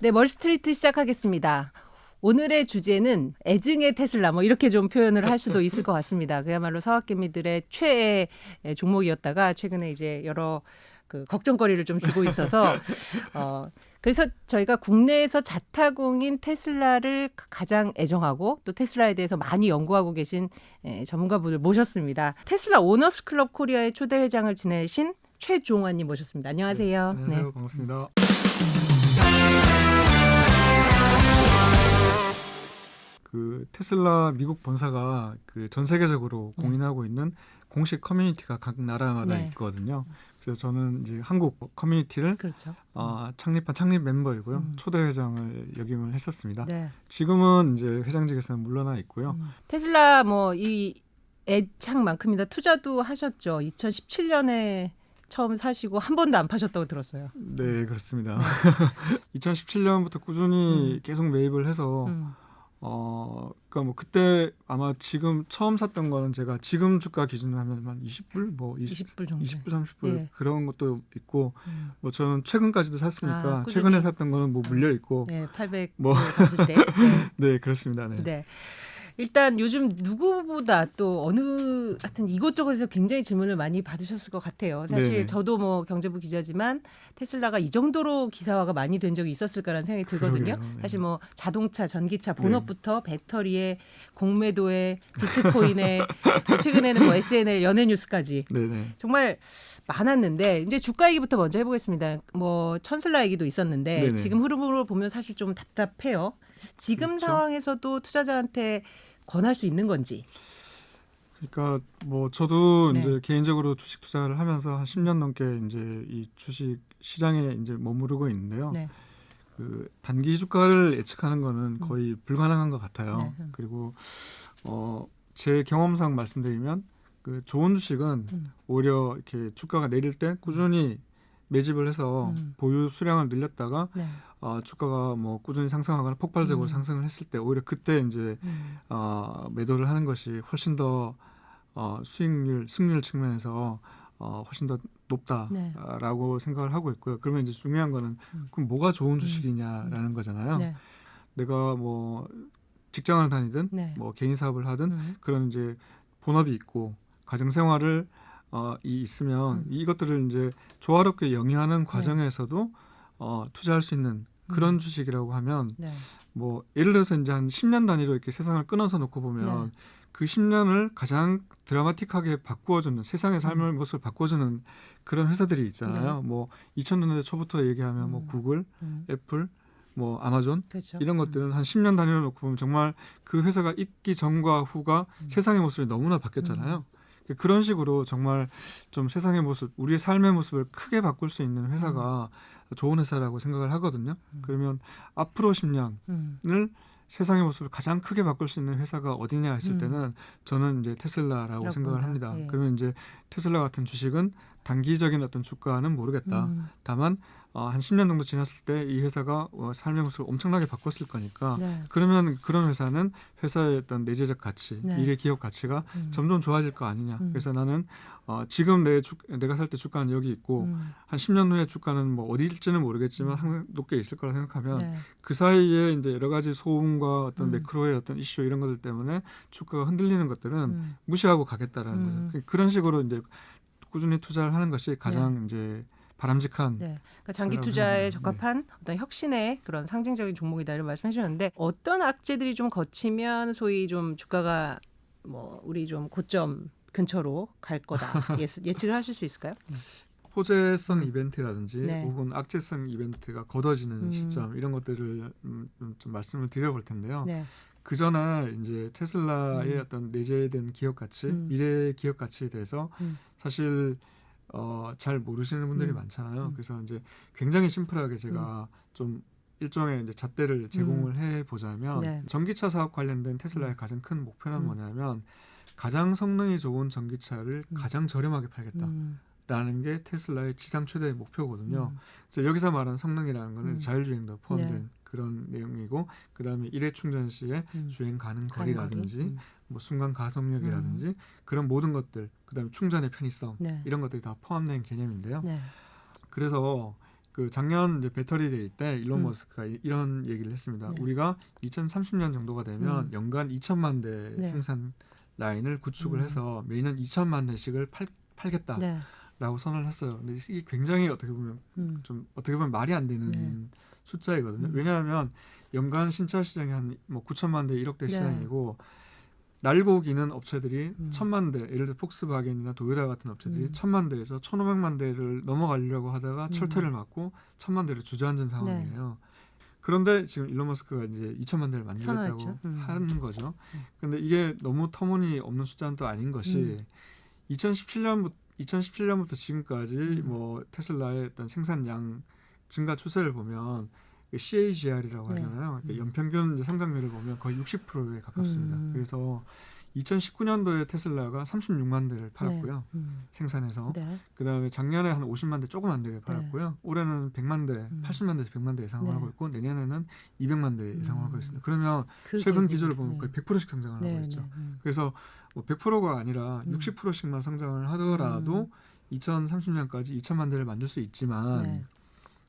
네, 멀스트리트 시작하겠습니다. 오늘의 주제는 애증의 테슬라 뭐 이렇게 좀 표현을 할 수도 있을 것 같습니다. 그야말로 서학개미들의 최애 종목이었다가 최근에 이제 여러 그 걱정거리를 좀 주고 있어서 그래서 저희가 국내에서 자타공인 테슬라를 가장 애정하고 또 테슬라에 대해서 많이 연구하고 계신 전문가분을 모셨습니다. 테슬라 오너스 클럽 코리아의 초대 회장을 지내신 최종환님 모셨습니다. 안녕하세요. 네, 안녕하세요. 반갑습니다. 그 테슬라 미국 본사가 그 전 세계적으로 공인하고 있는 공식 커뮤니티가 각 나라마다 네. 있거든요. 그래서 저는 이제 한국 커뮤니티를 그렇죠. 창립한 창립 멤버이고요. 초대 회장을 역임을 했었습니다. 네. 지금은 이제 회장직에서는 물러나 있고요. 테슬라 뭐 이 애착만큼이나 투자도 하셨죠. 2017년에 처음 사시고 한 번도 안 파셨다고 들었어요. 네, 그렇습니다. 2017년부터 꾸준히 계속 매입을 해서 그러니까 뭐 그때 아마 지금 처음 샀던 거는 제가 지금 주가 기준으로 하면 한 20불 뭐 20불 정도. 20불 30불 예. 그런 것도 있고 뭐 저는 최근까지도 샀으니까 꾸준히. 최근에 샀던 거는 뭐 물려 있고 네, 800 뭐. 갔을 때. 네, 그렇습니다. 네. 네. 일단 요즘 누구보다 또 어느 하여튼 이곳저곳에서 굉장히 질문을 많이 받으셨을 것 같아요. 사실 네네. 저도 뭐 경제부 기자지만 테슬라가 이 정도로 기사화가 많이 된 적이 있었을까라는 생각이 들거든요. 그러게요. 네. 사실 뭐 자동차, 전기차, 본업부터 배터리에 공매도에 비트코인에 뭐 최근에는 뭐 SNL 연예 뉴스까지 네네. 정말 많았는데 이제 주가 얘기부터 먼저 해보겠습니다. 뭐 천슬라 얘기도 있었는데 네네. 지금 흐름으로 보면 사실 좀 답답해요. 지금 그렇죠. 상황에서도 투자자한테 권할 수 있는 건지. 그러니까 뭐 저도 네. 이제 개인적으로 주식 투자를 하면서 한 10년 넘게 이제 이 주식 시장에 이제 머무르고 있는데요. 네. 그 단기 주가를 예측하는 거는 거의 불가능한 것 같아요. 네. 그리고 제 경험상 말씀드리면 그 좋은 주식은 오히려 이렇게 주가가 내릴 때 꾸준히 매집을 해서 보유 수량을 늘렸다가 네. 주가가 뭐 꾸준히 상승하거나 폭발적으로 상승을 했을 때 오히려 그때 이제 매도를 하는 것이 훨씬 더 수익률, 승률 측면에서 훨씬 더 높다라고 생각을 하고 있고요. 그러면 이제 중요한 거는 그럼 뭐가 좋은 주식이냐라는 거잖아요. 네. 내가 뭐 직장을 다니든 네. 뭐 개인 사업을 하든 그런 이제 본업이 있고 가정 생활을 이 있으면 이것들을 이제 조화롭게 영위하는 과정에서도 투자할 수 있는 그런 주식이라고 하면 네. 뭐 예를 들어서 이제 한 10년 단위로 이렇게 세상을 끊어서 놓고 보면 그 10년을 가장 드라마틱하게 바꾸어주는 세상의 삶의 모습을 바꾸어주는 그런 회사들이 있잖아요. 뭐 2000년대 초부터 얘기하면 뭐 구글, 애플, 뭐 아마존 그렇죠. 이런 것들은 한 10년 단위로 놓고 보면 정말 그 회사가 있기 전과 후가 세상의 모습이 너무나 바뀌었잖아요. 그런 식으로 정말 좀 세상의 모습, 우리의 삶의 모습을 크게 바꿀 수 있는 회사가 좋은 회사라고 생각을 하거든요. 그러면 앞으로 10년을 세상의 모습을 가장 크게 바꿀 수 있는 회사가 어디냐 했을 때는 저는 이제 테슬라라고 생각을 합니다. 예. 그러면 이제 테슬라 같은 주식은 단기적인 어떤 주가는 모르겠다. 다만 한 10년 정도 지났을 때 이 회사가 삶의 모습을 엄청나게 바꿨을 거니까 네. 그러면 그런 회사는 회사의 어떤 내재적 가치, 네. 미래 기업 가치가 점점 좋아질 거 아니냐. 그래서 나는 지금 내가 살 때 주가는 여기 있고 한 10년 후에 주가는 뭐 어디일지는 모르겠지만 항상 높게 있을 거라 생각하면 네. 그 사이에 이제 여러 가지 소음과 어떤 매크로의 어떤 이슈 이런 것들 때문에 주가가 흔들리는 것들은 무시하고 가겠다라는 거죠. 그런 식으로 이제 꾸준히 투자를 하는 것이 가장 이제 바람직한. 네. 그러니까 장기 투자에 적합한 어떤 혁신의 그런 상징적인 종목이다를 말씀해 주셨는데 어떤 악재들이 좀 거치면 소위 좀 주가가 뭐 우리 좀 고점 근처로 갈 거다 예측을 하실 수 있을까요? 호재성 이벤트라든지 네. 혹은 악재성 이벤트가 걷어지는 시점 이런 것들을 좀 말씀을 드려볼 텐데요. 네. 그 전에 이제 테슬라의 어떤 내재된 기업 가치, 미래 기업 가치에 대해서 사실 잘 모르시는 분들이 많잖아요. 그래서 이제 굉장히 심플하게 제가 좀 일종의 이제 잣대를 제공을 해 보자면 네. 전기차 사업 관련된 테슬라의 가장 큰 목표는 뭐냐면 가장 성능이 좋은 전기차를 가장 저렴하게 팔겠다라는 게 테슬라의 지상 최대 목표거든요. 그래서 여기서 말하는 성능이라는 거는 자율주행도 포함된 그런 내용이고 그다음에 일회 충전 시에 주행 가능 거리라든지 뭐 순간 가속력이라든지 그런 모든 것들 그다음에 충전의 편의성 이런 것들이 다 포함된 개념인데요. 네. 그래서 그 작년 이제 배터리 데이 때 일론 음. 머스크가 이런 얘기를 했습니다. 네. 우리가 2030년 정도가 되면 연간 2천만 대 네. 생산 라인을 구축을 음. 해서 매년 2천만 대씩을 팔겠다라고 네. 선언을 했어요. 근데 이게 굉장히 어떻게 보면 말이 안 되는 네. 숫자이거든요. 왜냐하면 연간 신차 시장이 한 뭐 9천만 대, 1억 대 네. 시장이고 날고 기는 업체들이 음. 1,000만 대, 예를 들어 폭스바겐이나 도요타 같은 업체들이 음. 1,000만 대에서 1,500만 대를 넘어가려고 하다가 철퇴를 맞고 1,000만 대를 주저앉은 네. 상황이에요. 그런데 지금 일론 머스크가 이제 2천만 대를 만들겠다고 선언했죠. 하는 거죠. 근데 이게 너무 터무니없는 숫자는 또 아닌 것이 2017년부터 지금까지 뭐 테슬라의 어떤 생산량 증가 추세를 보면 CAGR이라고 네. 하잖아요. 그러니까 연평균 성장률을 보면 거의 60%에 가깝습니다. 그래서 2019년도에 테슬라가 36만 대를 팔았고요. 생산해서. 네. 그다음에 작년에 한 50만 대 조금 안 되게 팔았고요. 올해는 100만 대, 80만 대에서 100만 대 예상을 네. 하고 있고 내년에는 200만 대 예상을 하고 있습니다. 그러면 그 최근 대비- 기조를 보면 네. 거의 100%씩 성장을 네. 하고 있죠. 네. 그래서 뭐 100%가 아니라 60%씩만 성장을 하더라도 2030년까지 2천만 대를 만들 수 있지만 네.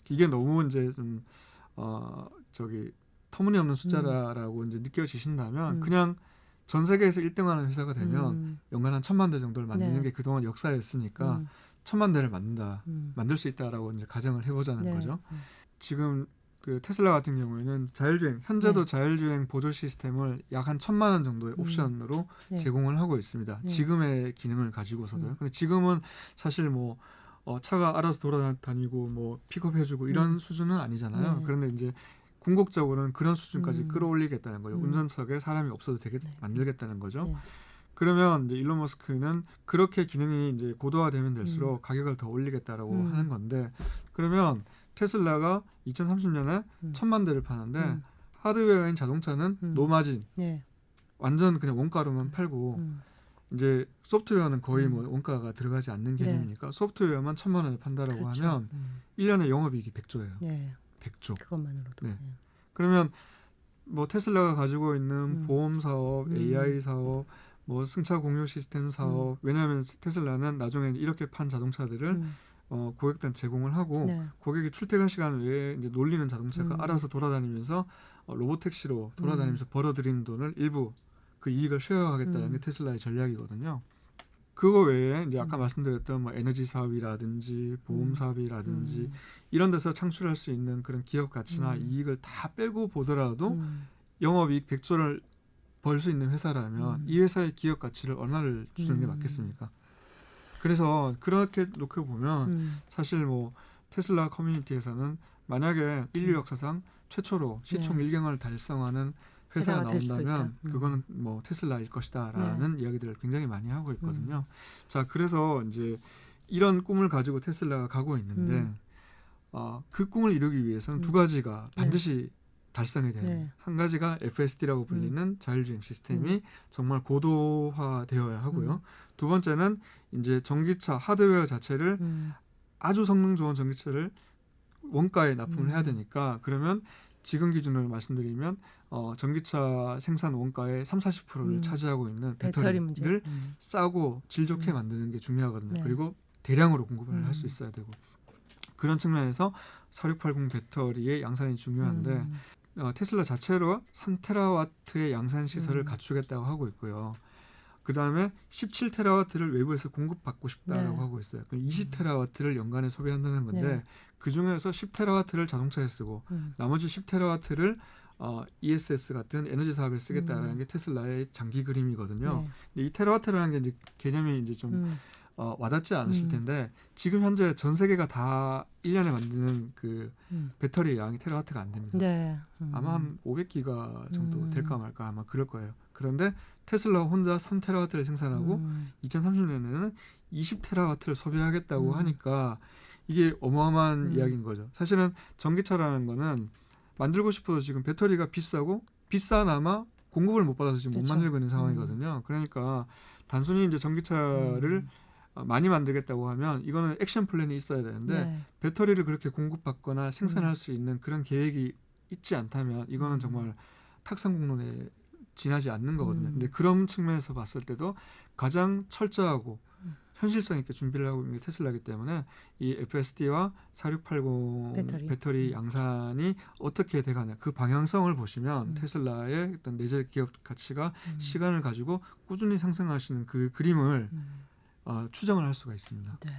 이게 너무 이제 좀 터무니없는 숫자라고 이제 느껴지신다면 그냥 전 세계에서 1등하는 회사가 되면 연간 한 1,000만 대 정도를 만드는 네. 게 그동안 역사였으니까 1,000만 대를 만들 수 있다라고 이제 가정을 해보자는 네. 거죠. 지금 그 테슬라 같은 경우에는 자율주행, 현재도 네. 자율주행 보조 시스템을 약 한 1,000만 원 정도의 옵션으로 네. 제공을 하고 있습니다. 네. 지금의 기능을 가지고서도요. 근데 지금은 사실 뭐 차가 알아서 돌아다니고 뭐 픽업해주고 이런 수준은 아니잖아요. 네. 그런데 이제 궁극적으로는 그런 수준까지 끌어올리겠다는 거죠. 음. 운전석에 사람이 없어도 되게 네. 만들겠다는 거죠. 네. 그러면 이제 일론 머스크는 그렇게 기능이 이제 고도화되면 될수록 가격을 더 올리겠다라고 하는 건데 그러면 테슬라가 2030년에 1,000만 대를 파는데 하드웨어인 자동차는 노마진, 네. 완전 그냥 원가로만 팔고 이제 소프트웨어는 거의 뭐 원가가 들어가지 않는 개념이니까 소프트웨어만 1,000만 원에 판다라고 그렇죠. 하면 1년에 영업이익이 100조예요. 네. 100조. 그것만으로도. 네. 그러면 뭐 테슬라가 가지고 있는 보험 사업, AI 사업, 뭐 승차 공유 시스템 사업. 왜냐하면 테슬라는 나중에 이렇게 판 자동차들을 고객들한테 제공을 하고 네. 고객이 출퇴근 시간 외에 이제 놀리는 자동차가 알아서 돌아다니면서 로봇 택시로 돌아다니면서 벌어들이는 돈을 일부 그 이익을 쉐어하겠다는 게 테슬라의 전략이거든요. 그거 외에 이제 아까 말씀드렸던 뭐 에너지 사업이라든지 보험 사업이라든지 이런 데서 창출할 수 있는 그런 기업 가치나 이익을 다 빼고 보더라도 영업이익 100조를 벌 수 있는 회사라면 이 회사의 기업 가치를 얼마를 주는 게 맞겠습니까? 그래서 그렇게 놓고 보면 사실 뭐 테슬라 커뮤니티에서는 만약에 인류 역사상 최초로 시총 1경을 달성하는 회사가 회사가 될 수도 나온다면 있다. 그거는 뭐 테슬라일 것이다라는 이야기들을 굉장히 많이 하고 있거든요. 자, 그래서 이제 이런 꿈을 가지고 테슬라가 가고 있는데 그 꿈을 이루기 위해서는 두 가지가 반드시 달성이 되는 네. 한 가지가 FSD라고 불리는 자율주행 시스템이 정말 고도화되어야 하고요. 두 번째는 이제 전기차 하드웨어 자체를 아주 성능 좋은 전기차를 원가에 납품을 해야 되니까 그러면 지금 기준으로 말씀드리면 전기차 생산 원가의 30-40%를 차지하고 있는 배터리 문제. 배터리를 싸고 질 좋게 만드는 게 중요하거든요. 네. 그리고 대량으로 공급을 할 수 있어야 되고 그런 측면에서 4680 배터리의 양산이 중요한데 테슬라 자체로 3테라와트의 양산 시설을 갖추겠다고 하고 있고요. 그 다음에 17테라와트를 외부에서 공급받고 싶다라고 네. 하고 있어요. 그럼 20테라와트를 연간에 소비한다는 건데 네. 그 중에서 10테라와트를 자동차에 쓰고 나머지 10테라와트를 ESS 같은 에너지 사업에 쓰겠다라는 게 테슬라의 장기 그림이거든요. 네. 근데 이 테라와트라는 게 이제 개념이 이제 좀 와닿지 않으실 텐데 지금 현재 전 세계가 다 1년에 만드는 그 배터리의 양이 테라와트가 안 됩니다. 네. 아마 한 500기가 정도 될까 말까 아마 그럴 거예요. 그런데 테슬라 혼자 3테라와트를 생산하고 2030년에는 20테라와트를 소비하겠다고 하니까 이게 어마어마한 이야기인 거죠. 사실은 전기차라는 거는 만들고 싶어도 지금 배터리가 비싸고 비싸나마 공급을 못 받아서 지금 그렇죠. 못 만들고 있는 상황이거든요. 그러니까 단순히 이제 전기차를 많이 만들겠다고 하면 이거는 액션 플랜이 있어야 되는데 네. 배터리를 그렇게 공급받거나 생산할 수 있는 그런 계획이 있지 않다면 이거는 정말 탁상공론에 지나지 않는 거거든요. 근데 그런 측면에서 봤을 때도 가장 철저하고 현실성 있게 준비를 하고 있는 게 테슬라이기 때문에 이 FSD와 4680 배터리 양산이 어떻게 돼가냐 그 방향성을 보시면 테슬라의 어떤 내재 기업 가치가 시간을 가지고 꾸준히 상승하시는 그 그림을 추정을 할 수가 있습니다. 네.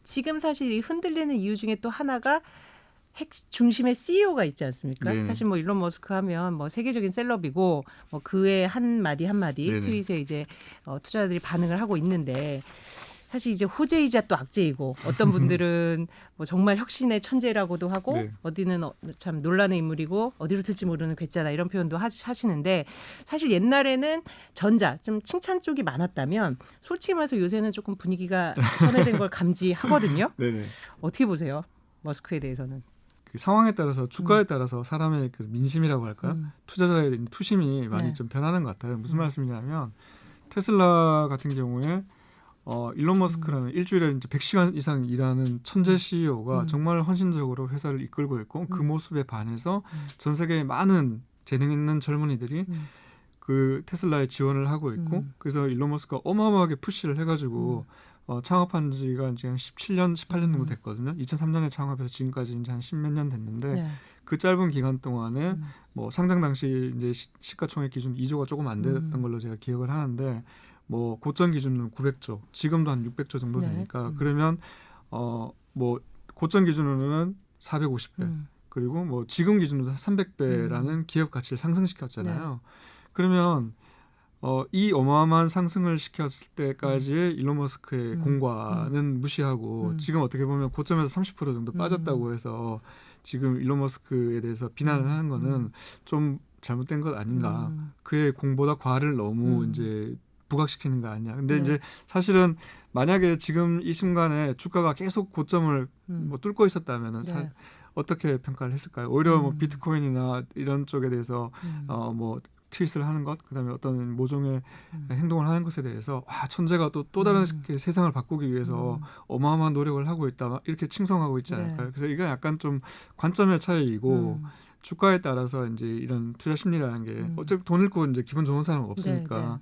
지금 사실 이 흔들리는 이유 중에 또 하나가 핵 중심의 CEO가 있지 않습니까? 네네. 사실 뭐 일론 머스크 하면 뭐 세계적인 셀럽이고 뭐 그의 한 마디 네네. 트윗에 이제 투자자들이 반응을 하고 있는데 사실 이제 호재이자 또 악재이고 어떤 분들은 뭐 정말 혁신의 천재라고도 하고 네. 어디는 참 논란의 인물이고 어디로 튈지 모르는 괴짜다 이런 표현도 하시는데 사실 옛날에는 전자 좀 칭찬 쪽이 많았다면 솔직히 말해서 요새는 조금 분위기가 선회된 걸 감지하거든요. 네네. 어떻게 보세요? 머스크에 대해서는. 그 상황에 따라서 주가에 따라서 사람의 그 민심이라고 할까요? 투자자의 투심이 많이 네. 좀 변하는 것 같아요. 무슨 말씀이냐면 테슬라 같은 경우에 일론 머스크라는 일주일에 이제 100시간 이상 일하는 천재 CEO가 정말 헌신적으로 회사를 이끌고 있고 그 모습에 반해서 전 세계의 많은 재능 있는 젊은이들이 그 테슬라에 지원을 하고 있고 그래서 일론 머스크가 어마어마하게 푸시를 해가지고 창업한 지가 이제 한 17년, 18년 정도 됐거든요. 2003년에 창업해서 지금까지 이제 한 10몇 년 됐는데 네. 그 짧은 기간 동안에 뭐 상장 당시 이제 시가총액 기준 2조가 조금 안 됐던 걸로 제가 기억을 하는데 뭐 고점 기준으로 900조, 지금도 한 600조 정도 되니까 그러면 뭐 고점 기준으로는 450배 그리고 뭐 지금 기준으로 300배라는 기업 가치를 상승시켰잖아요. 그러면 이 어마어마한 상승을 시켰을 때까지의 일론 머스크의 공과는 무시하고 지금 어떻게 보면 고점에서 30% 정도 빠졌다고 해서 지금 일론 머스크에 대해서 비난을 하는 거는 좀 잘못된 것 아닌가. 그의 공보다 과를 너무 이제 부각시키는 거 아니냐. 근데 네. 이제 사실은 만약에 지금 이 순간에 주가가 계속 고점을 뭐 뚫고 있었다면은 네. 어떻게 평가를 했을까요? 오히려 뭐 비트코인이나 이런 쪽에 대해서 뭐 트윗을 하는 것, 그다음에 어떤 모종의 행동을 하는 것에 대해서 와 천재가 또 다른 세상을 바꾸기 위해서 어마어마한 노력을 하고 있다 막 이렇게 칭송하고 있지 않을까요? 네. 그래서 이게 약간 좀 관점의 차이이고 주가에 따라서 이제 이런 투자 심리라는 게 어차피 돈 잃고 이제 기분 좋은 사람은 없으니까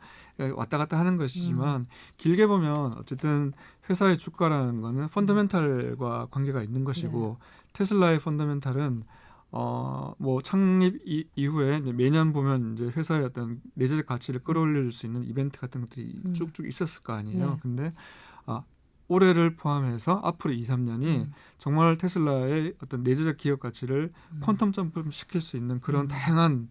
왔다 갔다 하는 것이지만 길게 보면 어쨌든 회사의 주가라는 거는 펀더멘탈과 관계가 있는 것이고 테슬라의 펀더멘탈은 뭐 창립 이후에 이제 매년 보면 이제 회사의 어떤 내재적 가치를 끌어올릴 수 있는 이벤트 같은 것들이 쭉쭉 있었을 거 아니에요. 네. 근데 올해를 포함해서 앞으로 2, 3년이 정말 테슬라의 어떤 내재적 기업 가치를 퀀텀 점프 시킬 수 있는 그런 다양한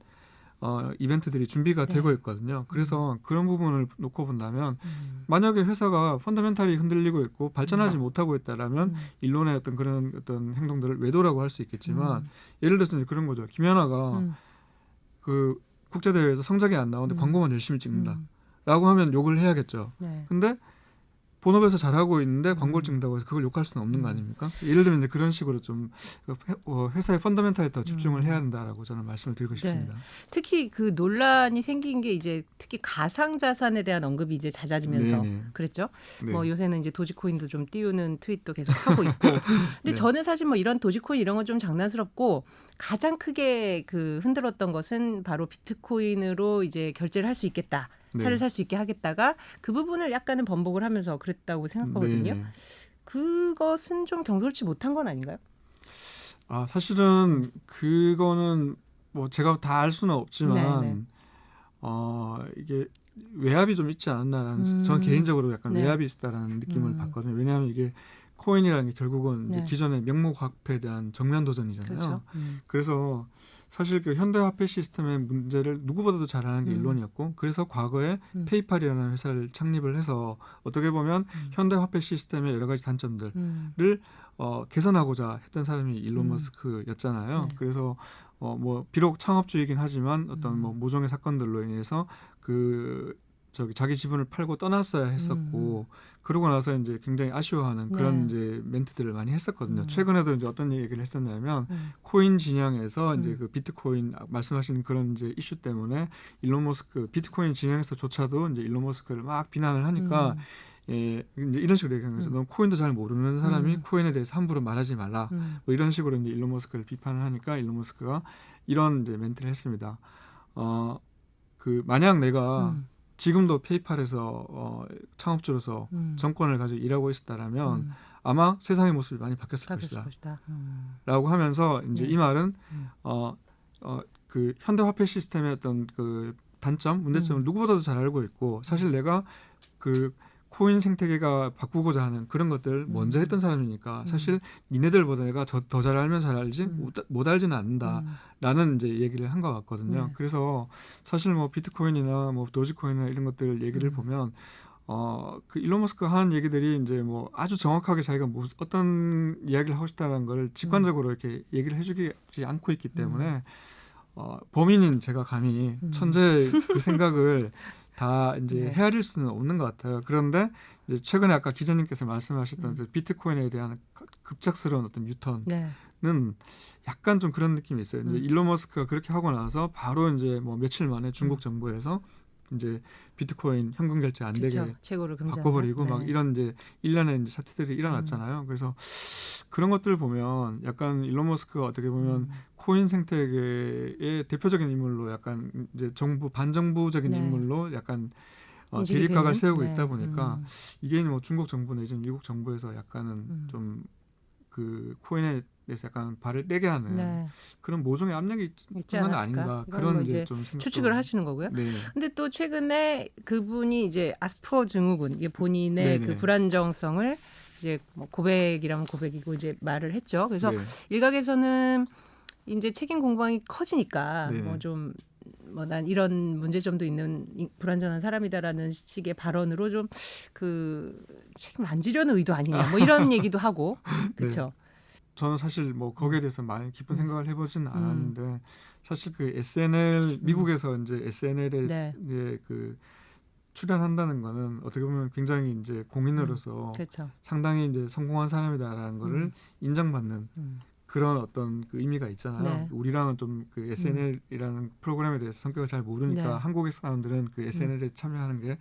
이벤트들이 준비가 되고 있거든요. 그래서 그런 부분을 놓고 본다면 만약에 회사가 펀더멘탈이 흔들리고 있고 발전하지 못하고 있다라면 일론의 어떤 그런 어떤 행동들을 외도라고 할 수 있겠지만 예를 들어서 이제 그런 거죠. 김연아가 그 국제대회에서 성적이 안 나오는데 광고만 열심히 찍는다. 라고 하면 욕을 해야겠죠. 네. 근데 본업에서 잘하고 있는데 광고를 찍는다고 해서 그걸 욕할 수는 없는 거 아닙니까? 예를 들면 이제 그런 식으로 좀 회사의 펀더멘탈에 더 집중을 해야 된다라고 저는 말씀을 드리고 싶습니다. 특히 그 논란이 생긴 게 이제 특히 가상 자산에 대한 언급이 이제 잦아지면서 네네. 그랬죠. 네. 뭐 요새는 이제 도지코인도 좀 띄우는 트윗도 계속 하고 있고. 근데 네. 저는 사실 뭐 이런 도지코인 이런 건 좀 장난스럽고 가장 크게 그 흔들었던 것은 바로 비트코인으로 이제 결제를 할 수 있겠다. 차를 네. 살 수 있게 하겠다가 그 부분을 약간은 번복을 하면서 그랬다고 생각하거든요. 네네. 그것은 좀 경솔치 못한 건 아닌가요? 사실은 그거는 뭐 제가 다 알 수는 없지만 네네. 이게 외압이 좀 있지 않았나라는 저는 개인적으로 약간 네. 외압이 있다라는 느낌을 받거든요. 왜냐하면 이게 코인이라는 게 결국은 이제 네. 기존의 명목 화폐에 대한 정면 도전이잖아요. 그렇죠. 그래서 사실 그 현대 화폐 시스템의 문제를 누구보다도 잘 아는 게 일론이었고 그래서 과거에 페이팔이라는 회사를 창립을 해서 어떻게 보면 현대 화폐 시스템의 여러 가지 단점들을 개선하고자 했던 사람이 일론 머스크였잖아요. 네. 그래서 뭐 비록 창업주이긴 하지만 어떤 뭐 모종의 사건들로 인해서 자기 지분을 팔고 떠났어야 했었고 그러고 나서 이제 굉장히 아쉬워하는 그런 네. 이제 멘트들을 많이 했었거든요. 최근에도 이제 어떤 얘기를 했었냐면 코인 진영에서 이제 그 비트코인 말씀하시는 그런 이제 이슈 때문에 일론 머스크 비트코인 진영에서조차도 이제 일론 머스크를 막 비난을 하니까 이제 이런 식으로 얘기하는 거죠. 넌 코인도 잘 모르는 사람이 코인에 대해서 함부로 말하지 말라. 뭐 이런 식으로 이제 일론 머스크를 비판을 하니까 일론 머스크가 이런 이제 멘트를 했습니다. 만약 내가 지금도 페이팔에서 창업주로서 정권을 가지고 일하고 있었다라면 아마 세상의 모습이 많이 바뀌었을 것이다. 라고 하면서 이제 네. 이 말은 그 현대화폐 시스템의 어떤 그 단점, 문제점을 누구보다도 잘 알고 있고 사실 내가 그 코인 생태계가 바꾸고자 하는 그런 것들 먼저 했던 사람이니까 사실 니네들보다 내가 더 잘 알면 잘 알지 못 알지는 않는다라는 이제 얘기를 한 것 같거든요. 네. 그래서 사실 뭐 비트코인이나 뭐 도지코인이나 이런 것들 얘기를 보면 그 일론 머스크가 하는 얘기들이 이제 뭐 아주 정확하게 자기가 어떤 이야기를 하고 싶다는 걸 직관적으로 이렇게 얘기를 해주지 않고 있기 때문에 범인인 제가 감히 천재의 그 생각을 다 이제 네. 헤아릴 수는 없는 것 같아요. 그런데 이제 최근에 아까 기자님께서 말씀하셨던 이제 비트코인에 대한 급작스러운 어떤 유턴은 네. 약간 좀 그런 느낌이 있어요. 이제 일론 머스크가 그렇게 하고 나서 바로 이제 뭐 며칠 만에 중국 정부에서 이제 비트코인 현금 결제 안 되게 그렇죠. 최고를 금지한다. 바꿔버리고 네. 막 이런 이제 일련의 이제 사태들이 일어났잖아요. 그래서 그런 것들 보면 약간 일론 머스크가 어떻게 보면 코인 생태계의 대표적인 인물로 약간 이제 정부 반정부적인 네. 인물로 약간 인식이 대립각을 되는? 세우고 네. 있다 보니까 이게 뭐 중국 정부 내지는 미국 정부에서 약간은 좀 그 코인에 대해서 약간 발을 떼게 하는 네. 그런 모종의 압력이 있지 있는 건 않았을까? 아닌가 이건 그런 뭐 이제 이제 좀 생각도 추측을 하시는 거고요. 네. 근데 또 최근에 그분이 이제 아스퍼 증후군, 이게 본인의 네네. 그 불안정성을 이제 뭐 고백이라면 고백이고 이제 말을 했죠. 그래서 네. 일각에서는 이제 책임 공방이 커지니까 네. 뭐 좀 뭐 난 이런 문제점도 있는 불안정한 사람이다라는 식의 발언으로 좀 그 책임 안 지려는 의도 아니냐 뭐 이런 얘기도 하고 그렇죠. 저는 사실 뭐 거기에 대해서 많이 깊은 생각을 해보지는 않았는데 사실 그 SNL 미국에서 이제 SNL에 네. 이제 그 출연한다는 거는 어떻게 보면 굉장히 이제 공인으로서 그렇죠. 상당히 이제 성공한 사람이다라는 거를 인정받는 그런 어떤 그 의미가 있잖아요. 네. 우리랑은 좀 그 SNL이라는 프로그램에 대해서 성격을 잘 모르니까 네. 한국의 사람들은 그 SNL에 참여하는 게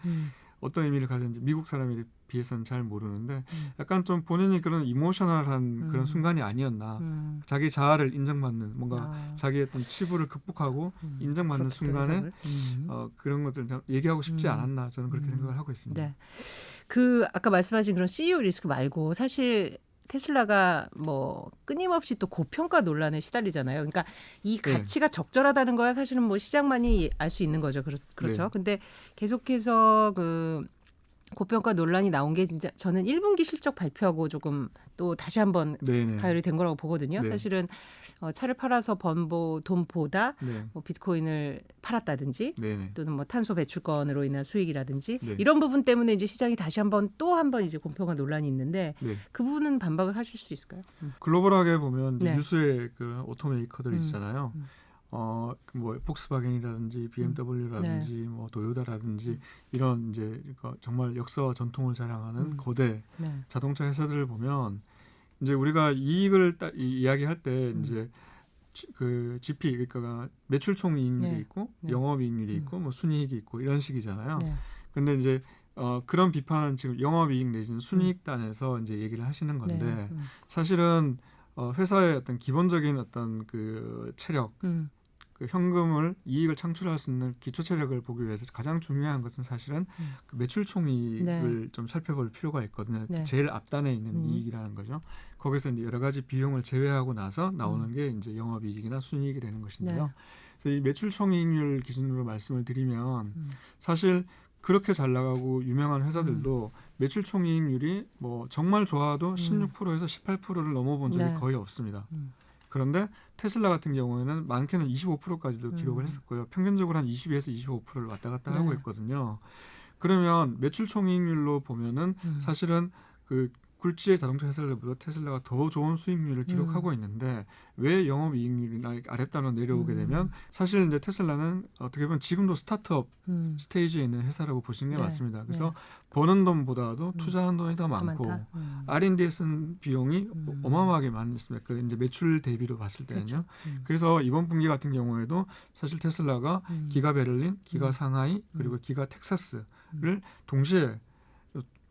어떤 의미를 가졌는지 미국 사람에 비해서는 잘 모르는데 약간 좀 본인이 그런 이모셔널한 그런 순간이 아니었나. 자기 자아를 인정받는 뭔가 자기의 어떤 치부를 극복하고 인정받는 순간에 그런 것들 얘기하고 싶지 않았나 저는 그렇게 생각을 하고 있습니다. 네. 그 아까 말씀하신 그런 CEO 리스크 말고 사실 테슬라가 뭐 끊임없이 또 고평가 논란에 시달리잖아요. 그러니까 이 가치가 적절하다는 거야 사실은 뭐 시장만이 알 수 있는 거죠. 그렇죠. 네. 근데 계속해서 그 고평가 논란이 나온 게 진짜 저는 1분기 실적 발표하고 조금 또 다시 한번 네네. 가열이 된 거라고 보거든요. 네. 사실은 차를 팔아서 번 돈보다 네. 뭐 비트코인을 팔았다든지 네네. 또는 뭐 탄소 배출권으로 인한 수익이라든지 네. 이런 부분 때문에 이제 시장이 다시 한번 또 한 번 이제 공평화 논란이 있는데 네. 그 부분은 반박을 하실 수 있을까요? 글로벌하게 보면 이제 네. 유수의 그 오토메이커들 있잖아요. 뭐 폭스바겐이라든지 BMW라든지 뭐 도요타라든지 이런 이제 정말 역사와 전통을 자랑하는 거대 네. 자동차 회사들을 보면 이제 우리가 이익을 이야기할 때 이제 그 GP 그러니까 매출 총 이익률이 네. 있고 네. 영업 이익률이 있고 뭐 순이익이 있고 이런 식이잖아요. 네. 근데 이제 그런 비판은 지금 영업이익 내지는 순이익단에서 이제 얘기를 하시는 건데 네. 사실은 회사의 어떤 기본적인 어떤 그 체력, 그 현금을 이익을 창출할 수 있는 기초 체력을 보기 위해서 가장 중요한 것은 사실은 그 매출 총이익을 좀 살펴볼 필요가 있거든요. 네. 제일 앞단에 있는 이익이라는 거죠. 거기서 이제 여러 가지 비용을 제외하고 나서 나오는 게 이제 영업이익이나 순이익이 되는 것인데요. 네. 그래서 이 매출 총이익률 기준으로 말씀을 드리면 사실 그렇게 잘 나가고 유명한 회사들도 매출 총이익률이 뭐 정말 좋아도 16%에서 18%를 넘어본 적이 네. 거의 없습니다. 그런데 테슬라 같은 경우에는 많게는 25%까지도 기록을 했었고요. 평균적으로 한 22에서 25%를 왔다 갔다 하고 있거든요. 그러면 매출 총이익률로 보면은 사실은 그 굴지의 자동차 회사들보다 테슬라가 더 좋은 수익률을 기록하고 있는데 왜 영업이익률이나 아랫단으로 내려오게 되면 사실 이제 테슬라는 어떻게 보면 지금도 스타트업 스테이지에 있는 회사라고 보시는 게 맞습니다. 그래서 버는 돈보다도 투자한 돈이 더 많고 R&D에 쓴 비용이 어마어마하게 많습니다. 그 이제 매출 대비로 봤을 때는요. 그렇죠. 그래서 이번 분기 같은 경우에도 사실 테슬라가 기가 베를린, 기가 상하이 그리고 기가 텍사스를 동시에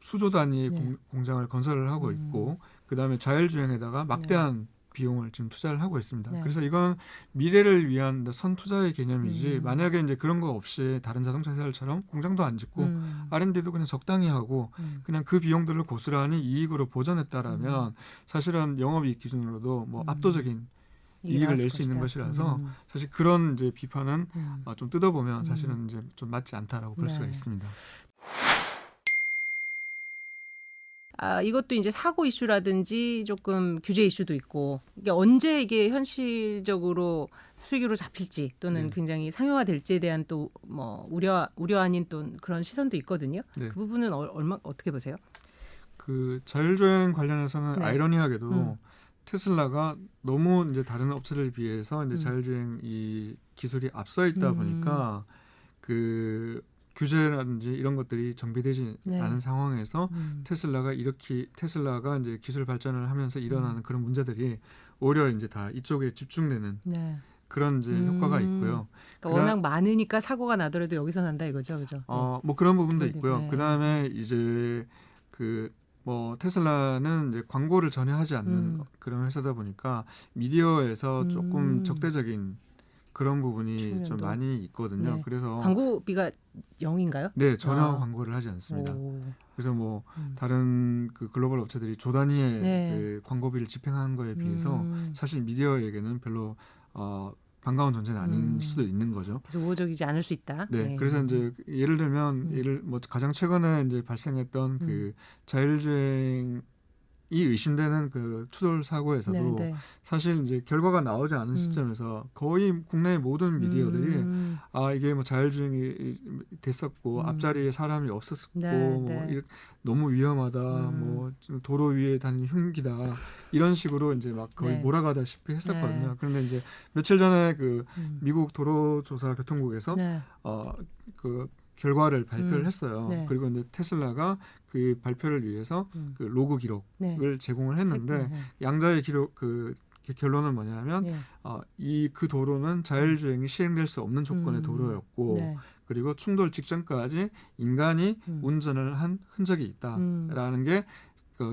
수조 단위의 공장을 건설을 하고 있고 그다음에 자율주행에다가 막대한 비용을 지금 투자를 하고 있습니다. 네. 그래서 이건 미래를 위한 선투자의 개념이지 만약에 이제 그런 거 없이 다른 자동차 회사들처럼 공장도 안 짓고 R&D도 그냥 적당히 하고 그냥 그 비용들을 고스란히 이익으로 보전했다라면 사실은 영업이익 기준으로도 뭐 압도적인 이익을 낼 수 있는 것이라서 사실 그런 이제 비판은 좀 뜯어보면 사실은 이제 좀 맞지 않다라고 볼 네. 수가 있습니다. 이것도 이제 사고 이슈라든지 조금 규제 이슈도 있고 이게 언제 이게 현실적으로 수익으로 잡힐지 또는 네. 굉장히 상용화될지에 대한 또 뭐 우려 아닌 또 그런 시선도 있거든요. 네. 그 부분은 얼마 어떻게 보세요? 그 자율주행 관련해서는 네. 아이러니하게도 테슬라가 너무 이제 다른 업체를 비해서 이제 자율주행 이 기술이 앞서 있다 보니까 그 규제라든지 이런 것들이 정비되지 네. 않은 상황에서 테슬라가 이제 기술 발전을 하면서 일어나는 그런 문제들이 오히려 이제 다 이쪽에 집중되는 네. 그런 이제 효과가 있고요. 그러니까 워낙 많으니까 사고가 나더라도 여기서 난다 이거죠, 그죠? 뭐 그런 부분도 네. 있고요. 네. 그다음에 이제 뭐 테슬라는 이제 광고를 전혀 하지 않는 그런 회사다 보니까 미디어에서 조금 적대적인 그런 부분이 측면도. 좀 많이 있거든요. 네. 그래서 광고비가 0인가요? 네, 전혀 광고를 하지 않습니다. 그래서 뭐 다른 그 글로벌 업체들이 조 단위의 네. 그 광고비를 집행하는 거에 비해서 사실 미디어에게는 별로 반가운 존재는 아닌 수도 있는 거죠. 그래서 우호적이지 않을 수 있다. 네, 그래서 이제 예를 들면 뭐 가장 최근에 이제 발생했던 그 자율주행이 의심되는 그 추돌 사고에서도 네. 사실 이제 결과가 나오지 않은 시점에서 거의 국내의 모든 미디어들이 이게 뭐 자율주행이 됐었고 앞자리에 사람이 없었고 뭐 너무 위험하다, 뭐 좀 도로 위에 다니는 흉기다 이런 식으로 이제 막 거의 네. 몰아가다시피 했었거든요. 그런데 이제 며칠 전에 그 미국 도로조사교통국에서 네. 그 결과를 발표를 했어요. 네. 그리고 이제 테슬라가 그 발표를 위해서 그 로그 기록을 제공을 했는데 양자의 기록 그 결론은 뭐냐면 이 그 도로는 자율주행이 시행될 수 없는 조건의 도로였고 그리고 충돌 직전까지 인간이 운전을 한 흔적이 있다라는 게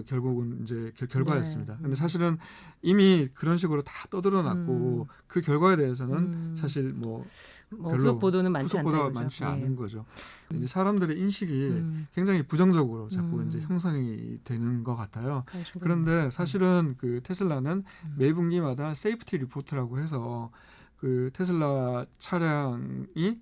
결국은 이제 결과였습니다. 근데 사실은 이미 그런 식으로 다 떠들어놨고 그 결과에 대해서는 사실 뭐 별로 후속 보도는 많지 후속 보도가 않다, 많지 네. 않은 거죠. 이제 사람들의 인식이 굉장히 부정적으로 자꾸 이제 형성이 되는 것 같아요. 그런데 사실은 그 테슬라는 매 분기마다 세이프티 리포트라고 해서 그 테슬라 차량이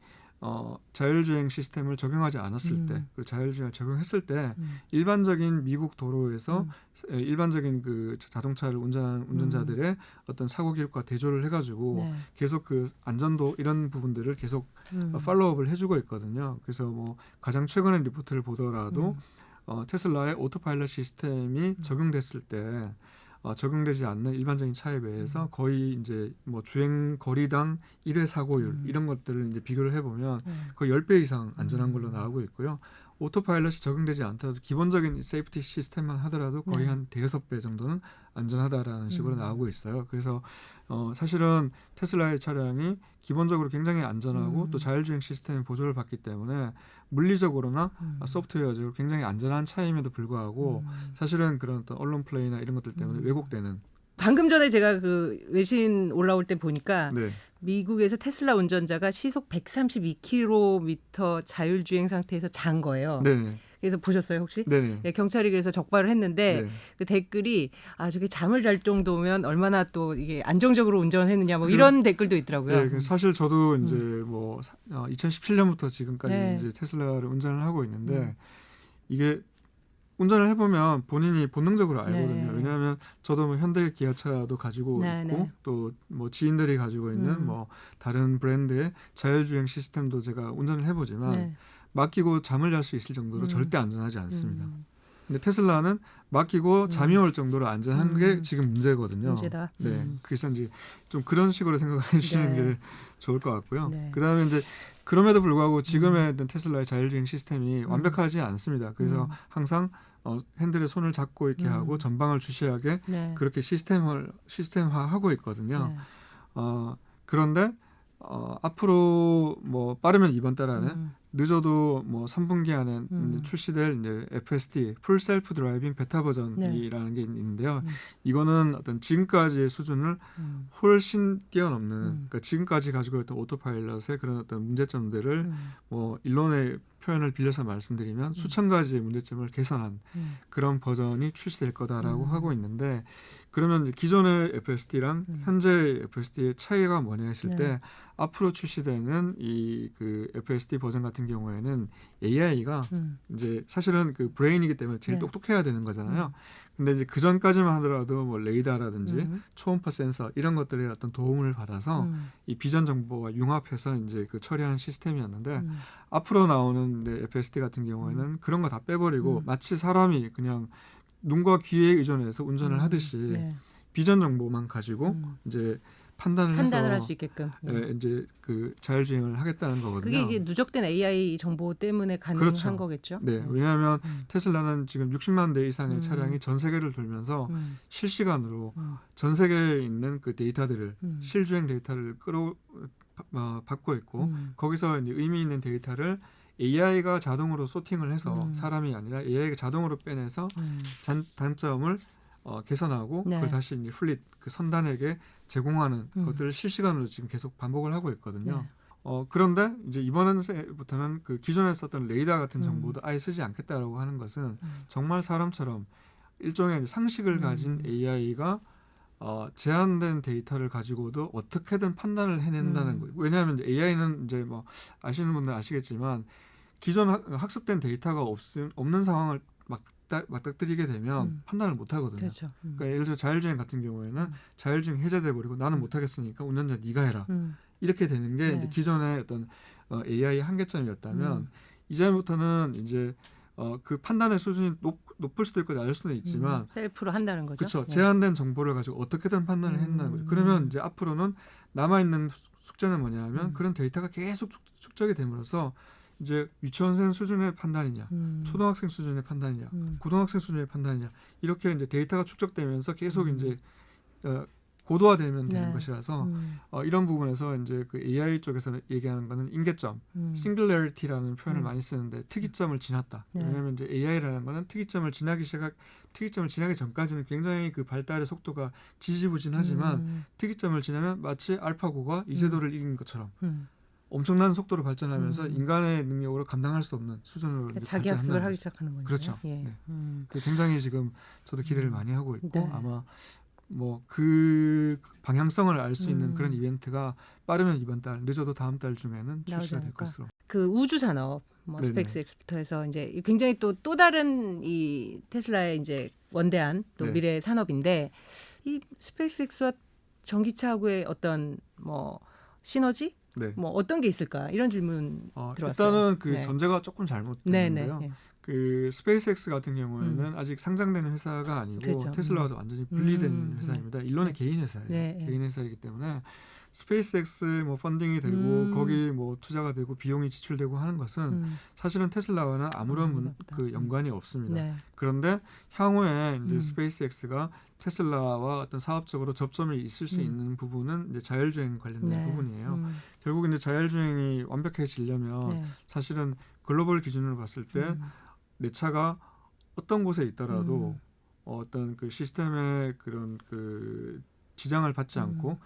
자율주행 시스템을 적용하지 않았을 때, 그 자율주행을 적용했을 때 일반적인 미국 도로에서 일반적인 그 자동차를 운전하는 운전자들의 어떤 사고 기록과 대조를 해가지고 계속 그 안전도 이런 부분들을 계속 팔로우업을 해주고 있거든요. 그래서 뭐 가장 최근의 리포트를 보더라도 테슬라의 오토파일럿 시스템이 적용됐을 때 적용되지 않는 일반적인 차에 비해서 거의 이제 뭐 주행 거리당 1회 사고율 이런 것들을 이제 비교를 해보면 거의 10배 이상 안전한 걸로 나오고 있고요. 오토파일럿이 적용되지 않더라도 기본적인 세이프티 시스템만 하더라도 거의 한 대여섯 배 정도는 안전하다라는 식으로 나오고 있어요. 그래서 사실은 테슬라의 차량이 기본적으로 굉장히 안전하고 또 자율주행 시스템의 보조를 받기 때문에 물리적으로나 소프트웨어적으로 굉장히 안전한 차임에도 불구하고 사실은 그런 어떤 언론 플레이나 이런 것들 때문에 왜곡되는. 방금 전에 제가 그 외신 올라올 때 보니까 네. 미국에서 테슬라 운전자가 시속 132km 자율주행 상태에서 잔 거예요. 네. 그래서 보셨어요 혹시? 네. 네, 경찰이 그래서 적발을 했는데 그 댓글이 저게 잠을 잘 정도면 얼마나 또 이게 안정적으로 운전했느냐 뭐 이런 댓글도 있더라고요. 네, 사실 저도 이제 뭐 2017년부터 지금까지 이제 테슬라를 운전을 하고 있는데 이게 운전을 해보면 본인이 본능적으로 알거든요. 왜냐하면 저도 뭐 현대 기아차도 가지고 있고 또 뭐 지인들이 가지고 있는 뭐 다른 브랜드의 자율주행 시스템도 제가 운전을 해보지만 맡기고 잠을 잘 수 있을 정도로 절대 안전하지 않습니다. 근데 테슬라는 맡기고 잠이 올 정도로 안전한 게 지금 문제거든요. 문제다. 네, 그래서 이제 좀 그런 식으로 생각해 주시는 게 좋을 것 같고요. 그다음에 이제 그럼에도 불구하고 지금의 테슬라의 자율주행 시스템이 완벽하지 않습니다. 그래서 항상 핸들에 손을 잡고 이렇게 하고 전방을 주시하게 그렇게 시스템화하고 있거든요. 그런데 앞으로 뭐 빠르면 이번 달 안에 음. 늦어도 뭐 3분기 안에 출시될 이제 FSD 풀 셀프 드라이빙 베타 버전이라는 게 있는데요. 이거는 어떤 지금까지의 수준을 훨씬 뛰어넘는 그러니까 지금까지 가지고 있던 오토파일럿의 그런 어떤 문제점들을 뭐 일론의 표현을 빌려서 말씀드리면 수천 가지의 문제점을 개선한 그런 버전이 출시될 거다라고 하고 있는데 그러면 이제 기존의 FSD랑 현재 FSD의 차이가 뭐냐 했을 때 앞으로 출시되는 이 그 FSD 버전 같은 경우에는 AI가 이제 사실은 그 브레인이기 때문에 제일 똑똑해야 되는 거잖아요. 근데 이제 그 전까지만 하더라도 뭐 레이더라든지 초음파 센서 이런 것들의 어떤 도움을 받아서 이 비전 정보와 융합해서 이제 그 처리하는 시스템이었는데 앞으로 나오는 FSD 같은 경우에는 그런 거 다 빼버리고 마치 사람이 그냥 눈과 귀에 의존해서 운전을 하듯이 비전 정보만 가지고 이제 판단을 할 해서 수 있게끔. 이제 그 자율주행을 하겠다는 거거든요. 그게 이제 누적된 AI 정보 때문에 가능한 그렇죠. 거겠죠. 네, 왜냐하면 테슬라는 지금 60만 대 이상의 차량이 전 세계를 돌면서 실시간으로 전 세계에 있는 그 데이터들을 실주행 데이터를 받고 있고 거기서 이제 의미 있는 데이터를 AI가 자동으로 소팅을 해서 사람이 아니라 AI가 자동으로 빼내서 단점을 개선하고 그걸 다시 이제 플릿 그 선단에게 제공하는 것들을 실시간으로 지금 계속 반복을 하고 있거든요. 그런데 이제 이번에부터는 그 기존에 썼던 레이더 같은 정보도 아예 쓰지 않겠다라고 하는 것은 정말 사람처럼 일종의 상식을 가진 AI가 제한된 데이터를 가지고도 어떻게든 판단을 해낸다는 거예요. 왜냐하면 AI는 이제 뭐 아시는 분들 아시겠지만 기존 학습된 데이터가 없는 상황을 맞닥뜨리게 되면 판단을 못 하거든요. 그렇죠. 그러니까 예를 들어 자율주행 같은 경우에는 자율주행 해제돼 버리고 나는 못 하겠으니까 운전자 네가 해라. 이렇게 되는 게 이제 기존의 어떤 AI의 한계점이었다면 이제부터는 이제 그 판단의 수준이 높을 수도 있고 낮을 수도 있지만 셀프로 한다는 거죠. 그렇죠. 제한된 정보를 가지고 어떻게든 판단을 한다는 거죠. 그러면 이제 앞으로는 남아 있는 숙제는 뭐냐면 그런 데이터가 계속 축적이 됨으로써 이제 유치원생 수준의 판단이냐, 초등학생 수준의 판단이냐, 고등학생 수준의 판단이냐 이렇게 이제 데이터가 축적되면서 계속 이제 고도화되면 되는 것이라서 이런 부분에서 이제 그 AI 쪽에서 얘기하는 거는 인계점, singularity라는 표현을 많이 쓰는데 특이점을 지났다. 왜냐하면 이제 AI라는 거는 특이점을 지나기 전까지는 굉장히 그 발달의 속도가 지지부진하지만 특이점을 지나면 마치 알파고가 이세돌을 이긴 것처럼. 엄청난 속도로 발전하면서 인간의 능력으로 감당할 수 없는 수준으로 그러니까 자기 학습을 하기 시작하는 거죠. 그렇죠. 예. 네. 굉장히 지금 저도 기대를 많이 하고 있고 아마 뭐 그 방향성을 알 수 있는 그런 이벤트가 빠르면 이번 달, 늦어도 다음 달 중에는 출시가 될 것으로. 그 우주 산업, 뭐 스페이스X부터 해서 이제 굉장히 또 다른 이 테슬라의 이제 원대한 또 미래 산업인데 이 스페이스X와 전기차하고의 어떤 뭐 시너지? 뭐 어떤 게 있을까 이런 질문 들어왔어요. 일단은 그 전제가 조금 잘못됐는데요. 그 스페이스X 같은 경우에는 아직 상장되는 회사가 아니고 그렇죠. 테슬라와도 완전히 분리된 회사입니다. 일론의 개인 회사예요. 개인 회사이기 때문에 스페이스X 뭐 펀딩이 되고 거기 뭐 투자가 되고 비용이 지출되고 하는 것은 사실은 테슬라와는 아무런 그 연관이 없습니다. 그런데 향후에 이제 스페이스X가 테슬라와 어떤 사업적으로 접점이 있을 수 있는 부분은 이제 자율주행 관련된 부분이에요. 결국 이제 자율주행이 완벽해지려면 사실은 글로벌 기준으로 봤을 때 내 차가 어떤 곳에 있더라도 어떤 그 시스템의 그런 그 지장을 받지 않고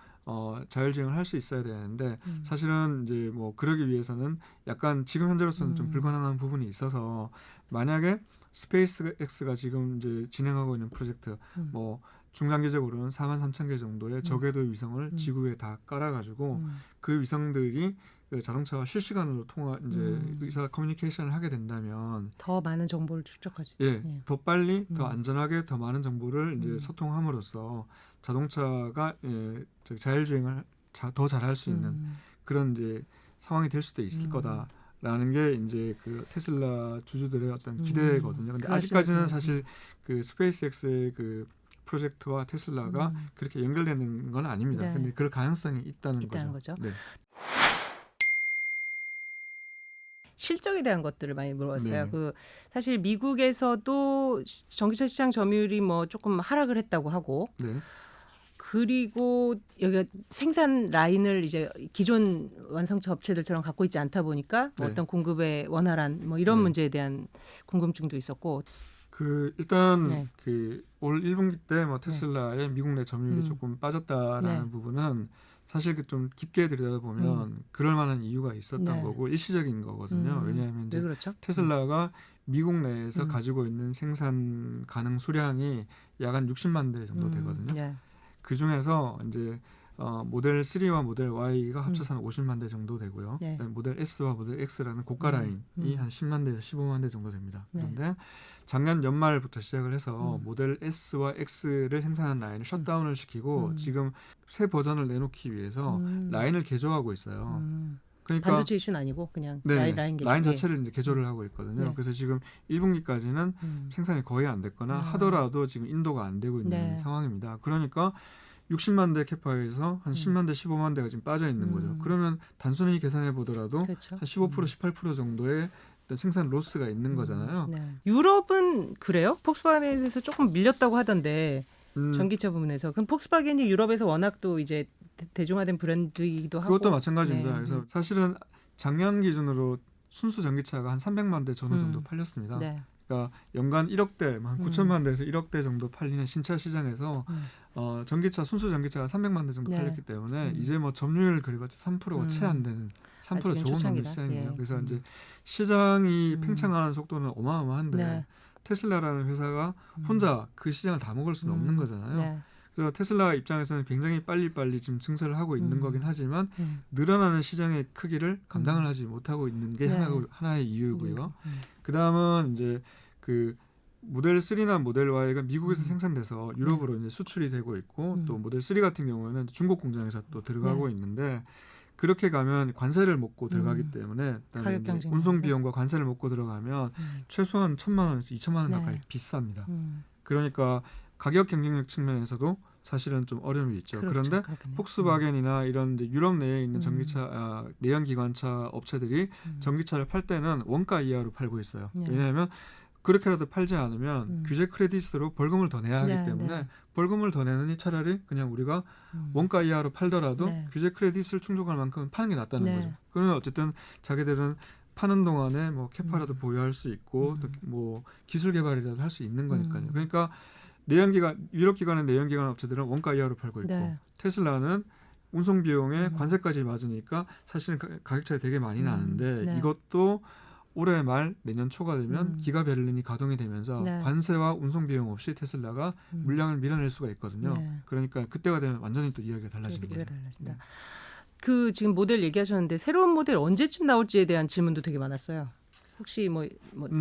자율주행을 할 수 있어야 되는데 사실은 이제 뭐 그러기 위해서는 약간 지금 현재로서는 좀 불가능한 부분이 있어서 만약에 스페이스X가 지금 이제 진행하고 있는 프로젝트 뭐 중장기적으로는 43,000개 정도의 저궤도 위성을 지구에 다 깔아가지고 그 위성들이 그 자동차와 실시간으로 이제 의사 커뮤니케이션을 하게 된다면 더 많은 정보를 축적하지. 더 빨리, 더 안전하게, 더 많은 정보를 이제 소통함으로써 자동차가 자율주행을 더 잘할 수 있는 그런 이제 상황이 될 수도 있을 거다라는 게 이제 그 테슬라 주주들의 어떤 기대거든요. 근데 아직까지는 사실 그 스페이스X의 그 프로젝트와 테슬라가 그렇게 연결되는 건 아닙니다. 근데 그럴 가능성이 있다는 거죠. 실적에 대한 것들을 많이 물어봤어요. 그 사실 미국에서도 전기차 시장 점유율이 뭐 조금 하락을 했다고 하고 그리고 여기가 생산 라인을 이제 기존 완성차 업체들처럼 갖고 있지 않다 보니까 뭐 네. 어떤 공급의 원활한 뭐 이런 네. 문제에 대한 궁금증도 있었고. 일단 네. 올 1분기 때 뭐 테슬라의 미국 내 점유율이 조금 빠졌다라는 네. 부분은 사실 좀 깊게 들여다보면 그럴 만한 이유가 있었던 네. 거고 일시적인 거거든요. 왜냐하면 왜 이제 그렇죠? 테슬라가 미국 내에서 가지고 있는 생산 가능 수량이 약 한 60만 대 정도 되거든요. 네. 그 중에서 이제 모델 3와 모델 Y가 합쳐서 한 50만 대 정도 되고요. 네. 그다음에 모델 S와 모델 X라는 고가 라인이 한 10만 대에서 15만 대 정도 됩니다. 네. 그런데 작년 연말부터 시작을 해서 모델 S와 X를 생산한 라인을 셧다운을 시키고 지금 새 버전을 내놓기 위해서 라인을 개조하고 있어요. 그러니까 반도체 이슈는 아니고 그냥 네, 라인 개조. 라인 자체를 이제 개조를 하고 있거든요. 네. 그래서 지금 1분기까지는 생산이 거의 안 됐거나 하더라도 지금 인도가 안 되고 있는 네. 상황입니다. 그러니까 60만 대 캐파에서 한 10만 대, 15만 대가 지금 빠져 있는 거죠. 그러면 단순히 계산해 보더라도 그렇죠. 한 15%, 18% 정도의 어떤 생산 로스가 있는 거잖아요. 네. 유럽은 그래요? 폭스바겐에 대해서 조금 밀렸다고 하던데 전기차 부분에서. 그럼 폭스바겐이 유럽에서 워낙 또 이제 대중화된 브랜드이기도 하고. 그것도 마찬가지입니다. 네. 그래서 사실은 작년 기준으로 순수 전기차가 한 300만 대 전후 정도 팔렸습니다. 네. 그러니까 연간 1억 대, 한 9천만 대에서 1억 대 정도 팔리는 신차 시장에서 전기차 순수 전기차가 300만 대 정도 네. 팔렸기 때문에 이제 뭐 점유율 그래봤자 3%가 채 안 되는 3% 아직은 조금 넘는 초창기다. 시장이에요. 예. 그래서 이제 시장이 팽창하는 속도는 어마어마한데 네. 테슬라라는 회사가 혼자 그 시장을 다 먹을 수는 없는 거잖아요. 네. 그래서 테슬라 입장에서는 굉장히 빨리빨리 지금 증설을 하고 있는 거긴 하지만 늘어나는 시장의 크기를 감당을 하지 못하고 있는 게 네. 하나의 이유고요. 그 다음은 이제 그 모델 3나 모델 Y가 미국에서 생산돼서 유럽으로 이제 수출이 되고 있고 또 모델 3 같은 경우에는 중국 공장에서 또 들어가고 있는데 그렇게 가면 관세를 먹고 들어가기 때문에 그다음에 가격 경쟁 운송 비용과 관세를 먹고 들어가면 최소한 1,000만 원에서 2천만 원 가까이 네. 비쌉니다. 그러니까 가격 경쟁력 측면에서도 사실은 좀 어려움이 있죠. 그렇죠. 그런데 그렇겠네요. 폭스바겐이나 이런 이제 유럽 내에 있는 전기차 내연기관차 업체들이 전기차를 팔 때는 원가 이하로 팔고 있어요. 네. 왜냐하면 그렇게라도 팔지 않으면 규제 크레딧으로 벌금을 더 내야 하기 네, 때문에 네. 벌금을 더 내느니 차라리 그냥 우리가 원가 이하로 팔더라도 네. 규제 크레딧을 충족할 만큼 파는 게 낫다는 네. 거죠. 그러면 어쨌든 자기들은 파는 동안에 뭐 캐파라도 보유할 수 있고 또 뭐 기술 개발이라도 할 수 있는 거니까요. 그러니까 유럽 기관의 내연기관 업체들은 원가 이하로 팔고 있고 네. 테슬라는 운송 비용에 관세까지 맞으니까 사실은 가격 차이 되게 많이 나는데 네. 이것도 올해 말 내년 초가 되면 기가 베를린이 가동이 되면서 네. 관세와 운송 비용 없이 테슬라가 물량을 밀어낼 수가 있거든요. 네. 그러니까 그때가 되면 완전히 또 이야기가 달라지는 이게 거죠. 달라진다. 그 지금 모델 얘기하셨는데 새로운 모델 언제쯤 나올지에 대한 질문도 되게 많았어요. 혹시 뭐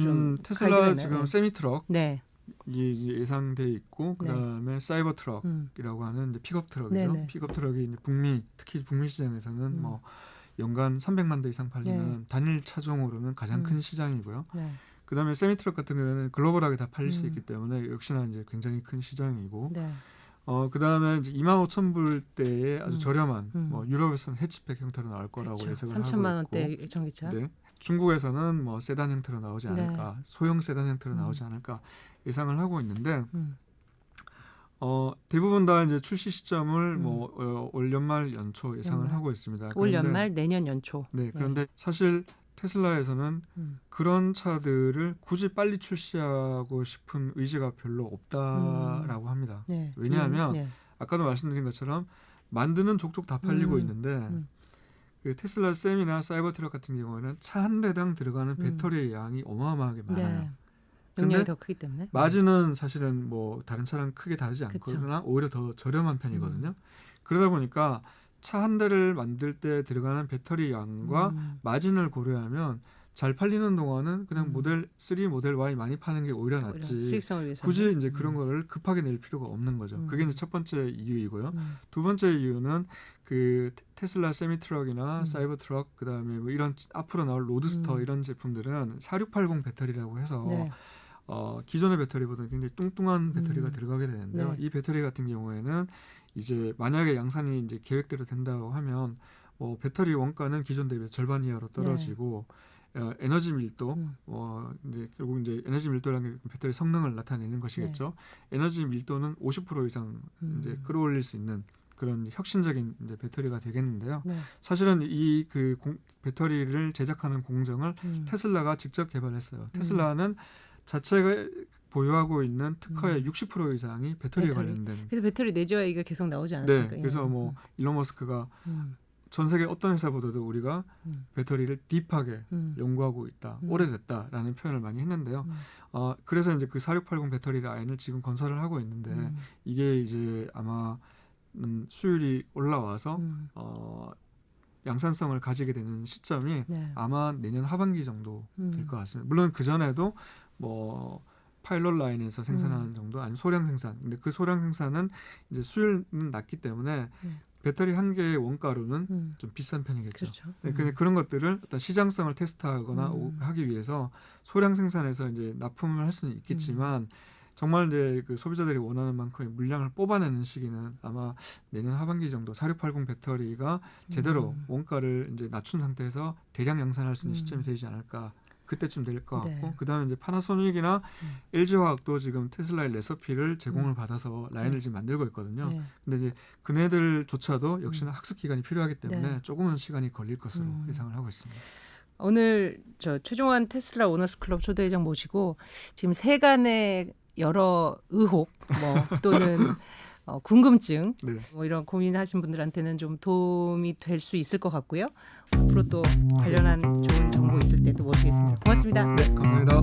좀 테슬라 지금 세미트럭 네. 이 예상돼 있고 네. 그다음에 사이버 트럭이라고 하는 이제 픽업 트럭이죠. 네네. 픽업 트럭이 이제 특히 북미 시장에서는 뭐 연간 300만 대 이상 팔리는 네. 단일 차종으로는 가장 큰 시장이고요. 네. 그다음에 세미트럭 같은 경우에는 글로벌하게 다 팔릴 수 있기 때문에 역시나 이제 굉장히 큰 시장이고 네. 그다음에 이제 25,000불대의 아주 저렴한 뭐 유럽에서는 해치백 형태로 나올 거라고 그렇죠. 예상을 하고 3천만 있고 원대 전기차. 네. 중국에서는 뭐 세단 형태로 나오지 네. 않을까, 소형 세단 형태로 나오지 않을까 예상을 하고 있는데 대부분 다 이제 출시 시점을 올 연말 연초 예상을 연말. 하고 있습니다. 올 그런데 연말 내년 연초. 네, 그런데 사실 테슬라에서는 그런 차들을 굳이 빨리 출시하고 싶은 의지가 별로 없다라고 합니다. 네. 왜냐하면 네. 아까도 말씀드린 것처럼 만드는 족족 다 팔리고 있는데 그 테슬라 셈이나 사이버 트럭 같은 경우에는 차 한 대당 들어가는 배터리의 양이 어마어마하게 많아요. 네. 용량이 근데 더 크기 때문에. 마진은 사실은 뭐 다른 차랑 크게 다르지 않거나 오히려 더 저렴한 편이거든요. 그러다 보니까 차 한 대를 만들 때 들어가는 배터리 양과 마진을 고려하면 잘 팔리는 동안은 그냥 모델 3, 모델 Y 많이 파는 게 오히려 낫지. 수익성을 위해서. 굳이 이제 그런 거를 급하게 낼 필요가 없는 거죠. 그게 이제 첫 번째 이유이고요. 두 번째 이유는 그 테슬라 세미트럭이나 사이버 트럭 그다음에 뭐 이런 앞으로 나올 로드스터 이런 제품들은 4680 배터리라고 해서 네. 기존의 배터리보다는 굉장히 뚱뚱한 배터리가 들어가게 되는데요. 네. 이 배터리 같은 경우에는 이제 만약에 양산이 이제 계획대로 된다고 하면 배터리 원가는 기존 대비 절반 이하로 떨어지고 에너지 밀도, 이제 결국 이제 에너지 밀도라는 게 배터리 성능을 나타내는 것이겠죠. 에너지 밀도는 50% 이상 이제 끌어올릴 수 있는 그런 혁신적인 이제 배터리가 되겠는데요. 네. 사실은 이 그 배터리를 제작하는 공정을 테슬라가 직접 개발했어요. 테슬라는 자체가 보유하고 있는 특허의 60% 이상이 배터리에 배터리. 관련된. 그래서 배터리 내재화 얘기가 계속 나오지 않았습니까? 네. 그래서 뭐 일론 머스크가 전 세계 어떤 회사보다도 우리가 배터리를 딥하게 연구하고 있다, 오래됐다라는 표현을 많이 했는데요. 그래서 이제 그 4680 배터리 라인을 지금 건설을 하고 있는데 이게 이제 아마 수율이 올라와서 양산성을 가지게 되는 시점이 네. 아마 내년 하반기 정도 될 것 같습니다. 물론 그 전에도 뭐 파일럿 라인에서 생산하는 정도 아니면 소량 생산. 근데 그 소량 생산은 이제 수율은 낮기 때문에 배터리 한 개의 원가로는 좀 비싼 편이겠죠. 그렇죠. 네, 근데 그런 것들을 어떤 시장성을 테스트하거나 하기 위해서 소량 생산해서 이제 납품을 할 수는 있겠지만 정말 이제 그 소비자들이 원하는 만큼의 물량을 뽑아내는 시기는 아마 내년 하반기 정도 4680 배터리가 제대로 원가를 이제 낮춘 상태에서 대량 양산할 수 있는 시점이 되지 않을까. 그때쯤 될 것 같고 네. 그다음에 이제 파나소닉이나 LG화학도 지금 테슬라의 레시피를 제공을 받아서 라인을 지금 만들고 있거든요. 네. 근데 이제 그네들조차도 역시나 학습 기간이 필요하기 때문에 네. 조금은 시간이 걸릴 것으로 예상을 하고 있습니다. 오늘 저 최종환 테슬라 오너스 클럽 초대회장 모시고 지금 세간의 여러 의혹 뭐 또는 궁금증 네. 뭐 이런 고민하신 분들한테는 좀 도움이 될 수 있을 것 같고요. 앞으로 또 관련한 좋은 정보 있을 때 또 모시겠습니다. 고맙습니다. 네, 감사합니다.